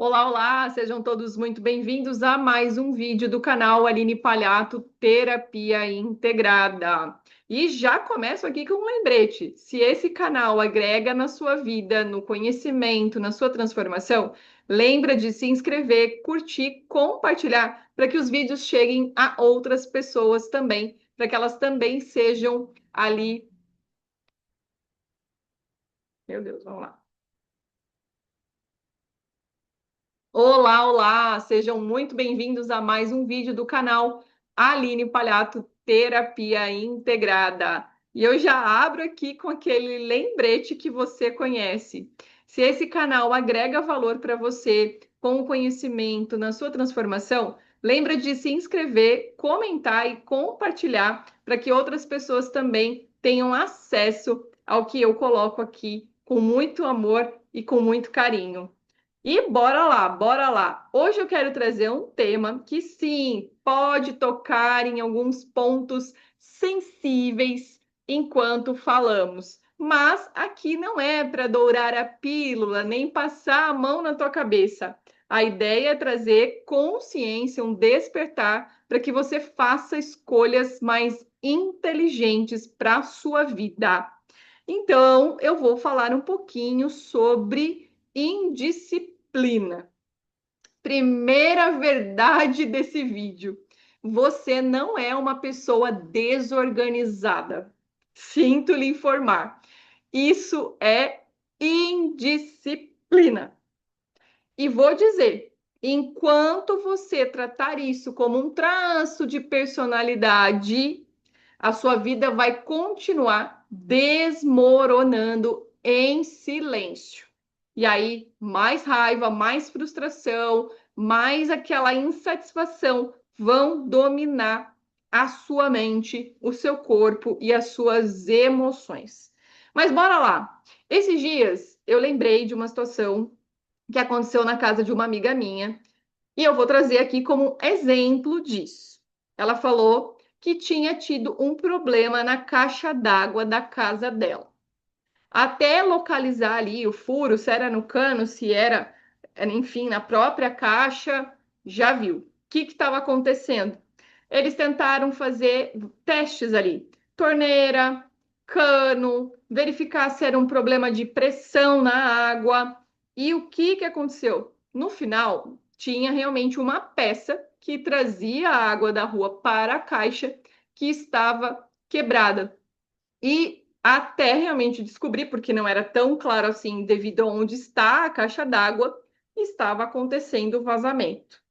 Olá, olá, sejam todos muito bem-vindos a mais um vídeo do canal Aline Palhato Terapia Integrada. E já começo aqui com um lembrete: se esse canal agrega na sua vida, no conhecimento, na sua transformação, lembra de se inscrever, curtir, compartilhar, para que os vídeos cheguem a outras pessoas também, para que elas também sejam ali. Meu Deus, vamos lá. Olá, olá! Sejam muito bem-vindos a mais um vídeo do canal Aline Palhato Terapia Integrada. E eu já abro aqui com aquele lembrete que você conhece. Se esse canal agrega valor para você com o conhecimento na sua transformação, lembra de se inscrever, comentar e compartilhar para que outras pessoas também tenham acesso ao que eu coloco aqui com muito amor e com muito carinho. E bora lá, bora lá. Hoje eu quero trazer um tema que sim, pode tocar em alguns pontos sensíveis enquanto falamos. Mas aqui não é para dourar a pílula, nem passar a mão na tua cabeça. A ideia é trazer consciência, um despertar, para que você faça escolhas mais inteligentes para a sua vida. Então, eu vou falar um pouquinho sobre indisciplina. Primeira verdade desse vídeo: você não é uma pessoa desorganizada. Sinto lhe informar. Isso é indisciplina. E vou dizer, enquanto você tratar isso como um traço de personalidade, a sua vida vai continuar desmoronando em silêncio. E aí, mais raiva, mais frustração, mais aquela insatisfação vão dominar a sua mente, o seu corpo e as suas emoções. Mas bora lá. Esses dias eu lembrei de uma situação que aconteceu na casa de uma amiga minha e eu vou trazer aqui como exemplo disso. Ela falou que tinha tido um problema na caixa d'água da casa dela. Até localizar ali o furo, se era no cano, se era, enfim, na própria caixa, já viu. O que estava acontecendo? Eles tentaram fazer testes ali, torneira, cano, verificar se era um problema de pressão na água. E o que aconteceu? No final, tinha realmente uma peça que trazia a água da rua para a caixa que estava quebrada. E até realmente descobrir, porque não era tão claro assim, devido a onde está a caixa d'água, estava acontecendo o vazamento.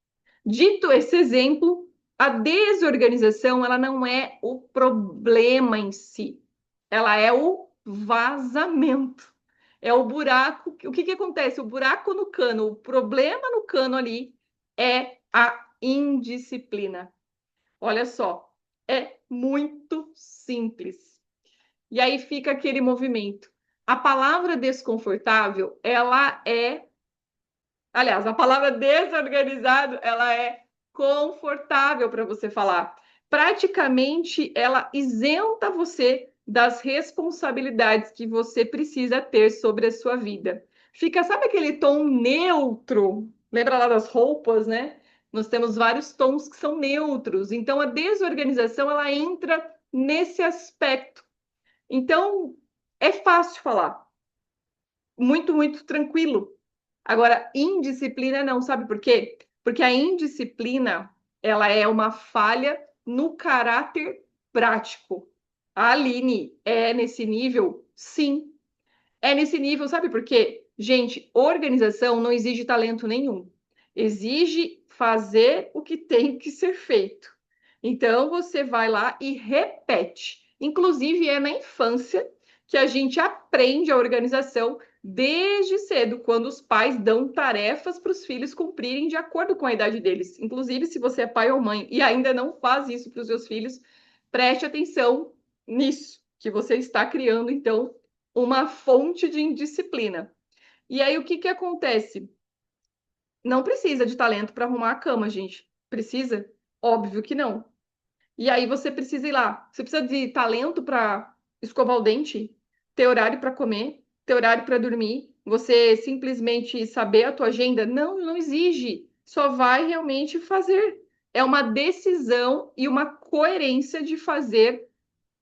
Dito esse exemplo, a desorganização ela não é o problema em si, ela é o vazamento. É o buraco. O que acontece? O buraco no cano, o problema no cano ali é a indisciplina. Olha só, é muito simples. E aí fica aquele movimento. A palavra desconfortável, ela é, aliás, a palavra desorganizado, ela é confortável para você falar. Praticamente, ela isenta você das responsabilidades que você precisa ter sobre a sua vida. Fica, sabe aquele tom neutro? Lembra lá das roupas, né? Nós temos vários tons que são neutros. Então, a desorganização, ela entra nesse aspecto. Então, é fácil falar, muito, muito tranquilo. Agora, indisciplina não, sabe por quê? Porque a indisciplina, ela é uma falha no caráter prático. A Aline é nesse nível? Sim, é nesse nível, sabe por quê? Gente, organização não exige talento nenhum. Exige fazer o que tem que ser feito. Então, você vai lá e repete. Inclusive, é na infância que a gente aprende a organização desde cedo, quando os pais dão tarefas para os filhos cumprirem de acordo com a idade deles. Inclusive, se você é pai ou mãe e ainda não faz isso para os seus filhos, preste atenção nisso que você está criando, então, uma fonte de indisciplina. E aí, o que acontece? Não precisa de talento para arrumar a cama, gente. Precisa? Óbvio que não. E aí você precisa ir lá. Você precisa de talento para escovar o dente, ter horário para comer, ter horário para dormir, você simplesmente saber a tua agenda? Não, não exige. Só vai realmente fazer. É uma decisão e uma coerência de fazer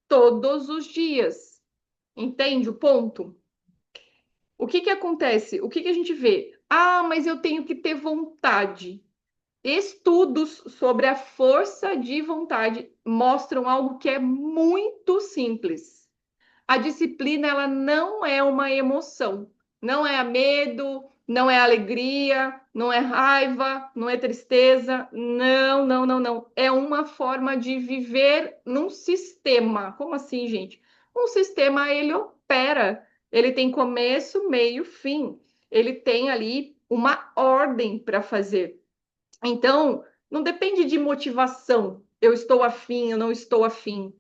todos os dias. Entende o ponto? O que que acontece? O que que a gente vê? Ah, mas eu tenho que ter vontade. Estudos sobre a força de vontade mostram algo que é muito simples. A disciplina, ela não é uma emoção. Não é medo, não é alegria, não é raiva, não é tristeza. Não, não, não, não. É uma forma de viver num sistema. Como assim, gente? Um sistema, ele opera. Ele tem começo, meio, fim. Ele tem ali uma ordem para fazer. Então, não depende de motivação. Eu estou afim, eu não estou afim.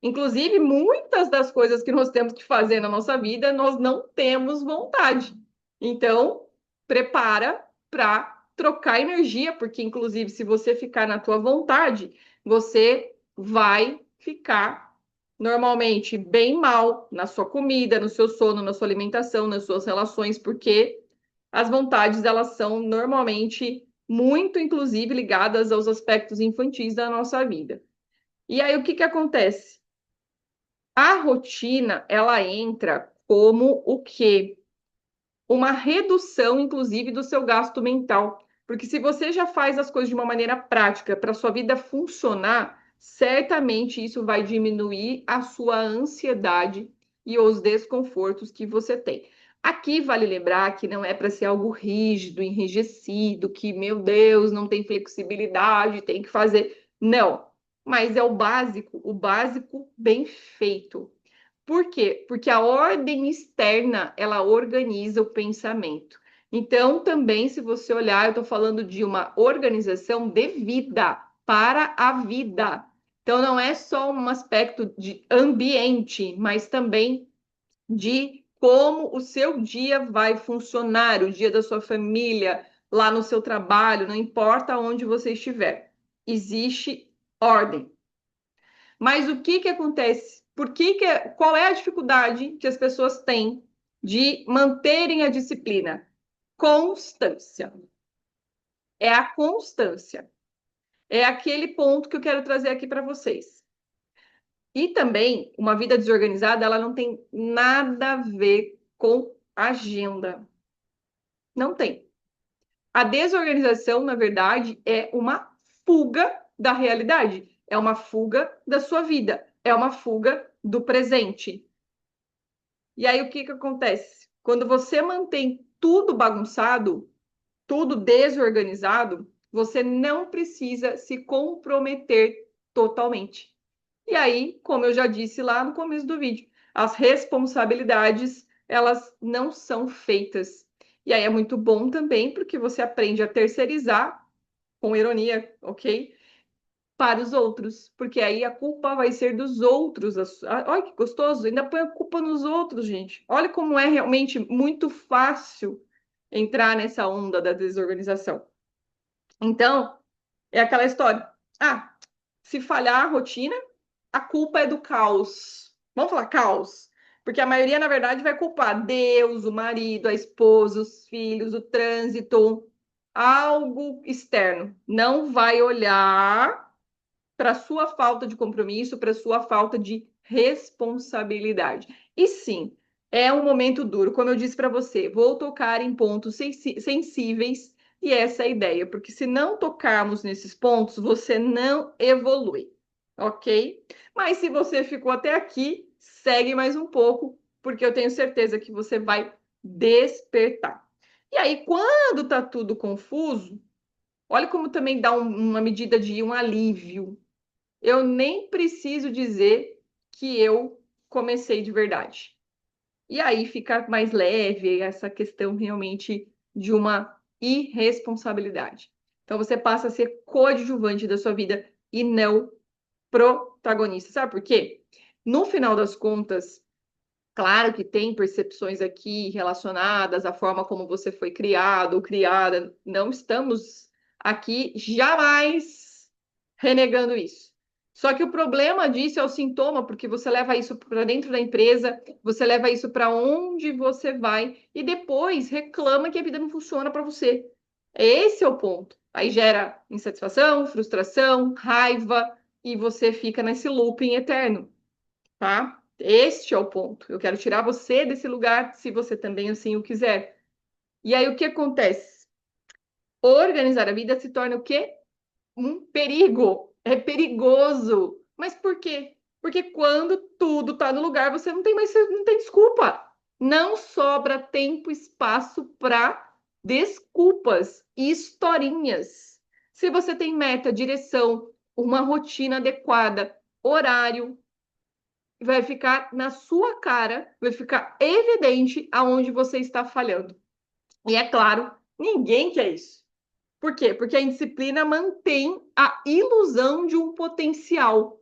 Inclusive, muitas das coisas que nós temos que fazer na nossa vida, nós não temos vontade. Então, prepara para trocar energia, porque inclusive se você ficar na tua vontade, você vai ficar normalmente bem mal na sua comida, no seu sono, na sua alimentação, nas suas relações, porque as vontades elas são normalmente muito inclusive ligadas aos aspectos infantis da nossa vida. E aí o que que acontece? A rotina, ela entra como o quê? Uma redução, inclusive, do seu gasto mental. Porque se você já faz as coisas de uma maneira prática para sua vida funcionar, certamente isso vai diminuir a sua ansiedade e os desconfortos que você tem. Aqui vale lembrar que não é para ser algo rígido, enrijecido, que, meu Deus, não tem flexibilidade, tem que fazer. Não, mas é o básico bem feito. Por quê? Porque a ordem externa, ela organiza o pensamento. Então, também, se você olhar, eu estou falando de uma organização de vida, para a vida. Então, não é só um aspecto de ambiente, mas também de como o seu dia vai funcionar, o dia da sua família, lá no seu trabalho, não importa onde você estiver. Existe ordem. Mas o que que acontece? Qual é a dificuldade que as pessoas têm de manterem a disciplina? Constância. É a constância. É aquele ponto que eu quero trazer aqui para vocês. E também, uma vida desorganizada, ela não tem nada a ver com agenda. Não tem. A desorganização, na verdade, é uma fuga da realidade. É uma fuga da sua vida. É uma fuga do presente. E aí, o que que acontece? Quando você mantém tudo bagunçado, tudo desorganizado, você não precisa se comprometer totalmente. E aí, como eu já disse lá no começo do vídeo, as responsabilidades, elas não são feitas. E aí é muito bom também, porque você aprende a terceirizar, com ironia, ok? Para os outros, porque aí a culpa vai ser dos outros. Olha que gostoso, ainda põe a culpa nos outros, gente. Olha como é realmente muito fácil entrar nessa onda da desorganização. Então, é aquela história. Ah, se falhar a rotina, a culpa é do caos. Vamos falar caos? Porque a maioria, na verdade, vai culpar Deus, o marido, a esposa, os filhos, o trânsito, algo externo. Não vai olhar para sua falta de compromisso, para sua falta de responsabilidade. E sim, é um momento duro, como eu disse para você, vou tocar em pontos sensíveis e essa é a ideia, porque se não tocarmos nesses pontos, você não evolui, ok? Mas se você ficou até aqui, segue mais um pouco, porque eu tenho certeza que você vai despertar. E aí, quando tá tudo confuso, olha como também dá uma medida de um alívio. Eu nem preciso dizer que eu comecei de verdade. E aí fica mais leve essa questão realmente de uma irresponsabilidade. Então você passa a ser coadjuvante da sua vida e não protagonista. Sabe por quê? No final das contas, claro que tem percepções aqui relacionadas à forma como você foi criado ou criada. Não estamos aqui jamais renegando isso. Só que o problema disso é o sintoma, porque você leva isso para dentro da empresa, você leva isso para onde você vai e depois reclama que a vida não funciona para você. Esse é o ponto. Aí gera insatisfação, frustração, raiva e você fica nesse looping eterno, tá? Este é o ponto. Eu quero tirar você desse lugar, se você também assim o quiser. E aí o que acontece? Organizar a vida se torna o quê? Um perigo. É perigoso. Mas por quê? Porque quando tudo está no lugar, você não tem mais, não tem desculpa. Não sobra tempo e espaço para desculpas e historinhas. Se você tem meta, direção, uma rotina adequada, horário, vai ficar na sua cara, vai ficar evidente aonde você está falhando. E é claro, ninguém quer isso. Por quê? Porque a indisciplina mantém a ilusão de um potencial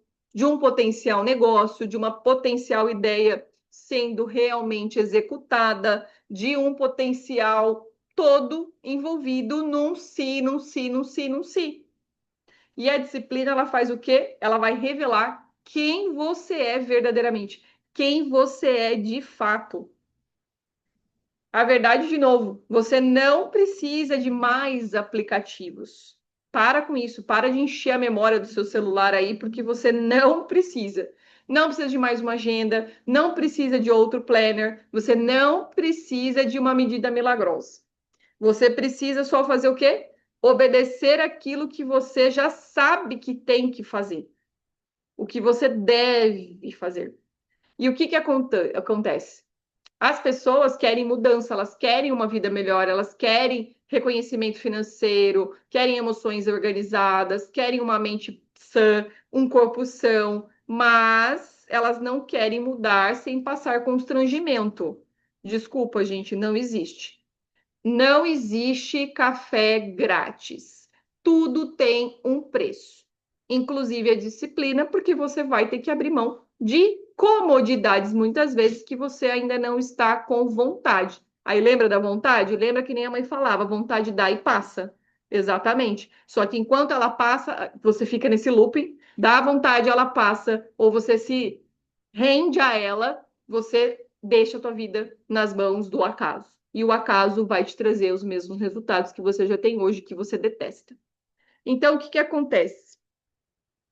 negócio, de uma potencial ideia sendo realmente executada, de um potencial todo envolvido num si, num si, num si, num si. E a disciplina, ela faz o quê? Ela vai revelar quem você é verdadeiramente, quem você é de fato. A verdade, de novo, você não precisa de mais aplicativos. Para com isso, para de encher a memória do seu celular aí, porque você não precisa. Não precisa de mais uma agenda, não precisa de outro planner, você não precisa de uma medida milagrosa. Você precisa só fazer o quê? Obedecer aquilo que você já sabe que tem que fazer, o que você deve fazer. E o que que acontece? As pessoas querem mudança, elas querem uma vida melhor, elas querem reconhecimento financeiro, querem emoções organizadas, querem uma mente sã, um corpo são, mas elas não querem mudar sem passar constrangimento. Desculpa, gente, não existe. Não existe café grátis. Tudo tem um preço, inclusive a disciplina, porque você vai ter que abrir mão de comodidades muitas vezes que você ainda não está com vontade. Aí lembra da vontade? Lembra que nem a mãe falava, vontade dá e passa. Exatamente. Só que enquanto ela passa, você fica nesse looping, dá vontade, ela passa, ou você se rende a ela, você deixa a tua vida nas mãos do acaso. E o acaso vai te trazer os mesmos resultados que você já tem hoje, que você detesta. Então, o que que acontece?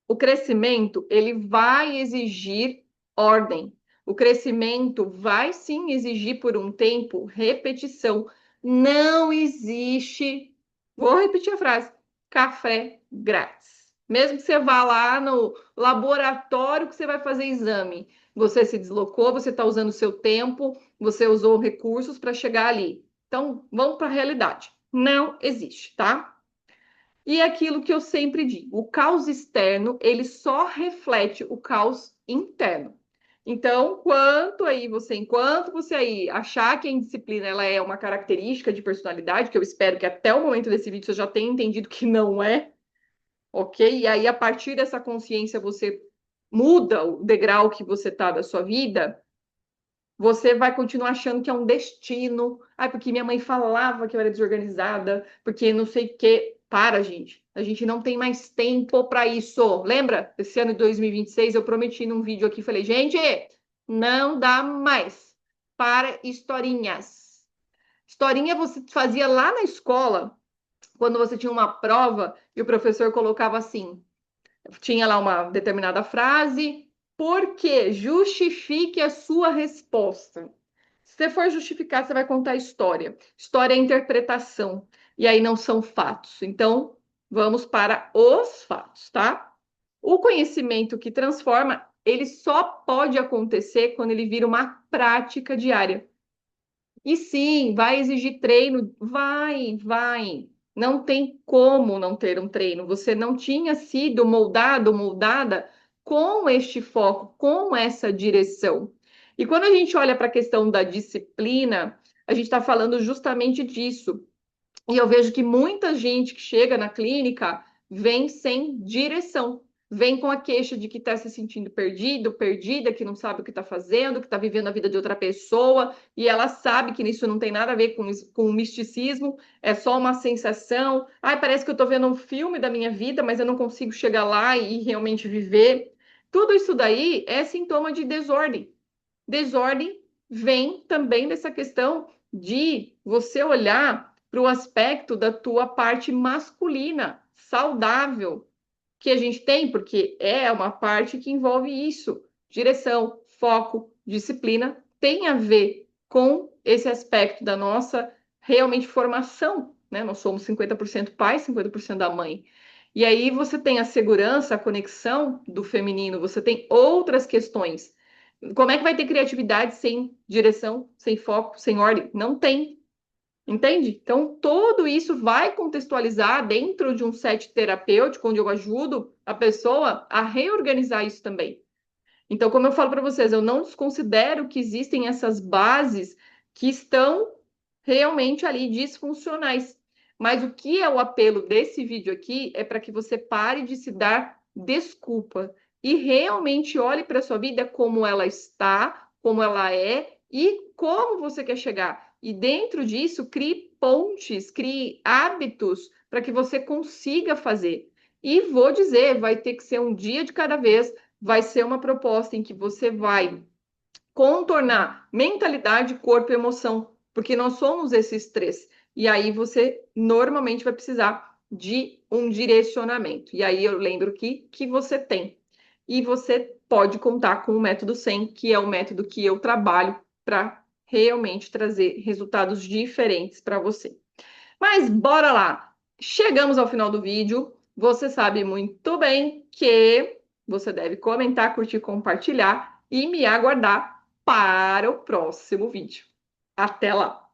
O crescimento, ele vai exigir ordem. O crescimento vai sim exigir por um tempo repetição. Não existe, vou repetir a frase, café grátis. Mesmo que você vá lá no laboratório que você vai fazer exame, você se deslocou, você está usando o seu tempo, você usou recursos para chegar ali. Então, vamos para a realidade. Não existe, tá? E é aquilo que eu sempre digo, o caos externo, ele só reflete o caos interno. Então, enquanto você aí achar que a indisciplina ela é uma característica de personalidade, que eu espero que até o momento desse vídeo você já tenha entendido que não é, ok? E aí, a partir dessa consciência, você muda o degrau que você está da sua vida, você vai continuar achando que é um destino. Ai, porque minha mãe falava que eu era desorganizada, porque não sei o quê. Para, gente. A gente não tem mais tempo para isso. Lembra? Esse ano de 2026, eu prometi num vídeo aqui, falei, gente, não dá mais para historinhas. Historinha você fazia lá na escola, quando você tinha uma prova e o professor colocava assim, tinha lá uma determinada frase, porque justifique a sua resposta. Se você for justificar, você vai contar história. História é interpretação. E aí não são fatos. Então, vamos para os fatos, tá? O conhecimento que transforma, ele só pode acontecer quando ele vira uma prática diária. E sim, vai exigir treino? Vai. Não tem como não ter um treino. Você não tinha sido moldado, moldada com este foco, com essa direção. E quando a gente olha para a questão da disciplina, a gente está falando justamente disso. E eu vejo que muita gente que chega na clínica vem sem direção. vem com a queixa de que está se sentindo perdido, perdida, que não sabe o que está fazendo, que está vivendo a vida de outra pessoa, e ela sabe que isso não tem nada a ver com o misticismo, é só uma sensação. Ai, parece que eu estou vendo um filme da minha vida, mas eu não consigo chegar lá e realmente viver. Tudo isso daí é sintoma de desordem. Desordem vem também dessa questão de você olhar para o aspecto da tua parte masculina, saudável, que a gente tem, porque é uma parte que envolve isso. Direção, foco, disciplina, tem a ver com esse aspecto da nossa realmente formação, né? Nós somos 50% pai, 50% da mãe. E aí você tem a segurança, a conexão do feminino, você tem outras questões. Como é que vai ter criatividade sem direção, sem foco, sem ordem? Não tem. Entende? Então, tudo isso vai contextualizar dentro de um set terapêutico, onde eu ajudo a pessoa a reorganizar isso também. Então, como eu falo para vocês, eu não desconsidero que existem essas bases que estão realmente ali disfuncionais. Mas o que é o apelo desse vídeo aqui é para que você pare de se dar desculpa e realmente olhe para a sua vida como ela está, como ela é e como você quer chegar. E dentro disso, crie pontes, crie hábitos para que você consiga fazer. E vou dizer, vai ter que ser um dia de cada vez, vai ser uma proposta em que você vai contornar mentalidade, corpo e emoção, porque nós somos esses três. E aí você normalmente vai precisar de um direcionamento. E aí eu lembro que você tem. E você pode contar com o método 100, que é o método que eu trabalho para realmente trazer resultados diferentes para você. Mas bora lá! Chegamos ao final do vídeo. Você sabe muito bem que você deve comentar, curtir, compartilhar e me aguardar para o próximo vídeo. Até lá!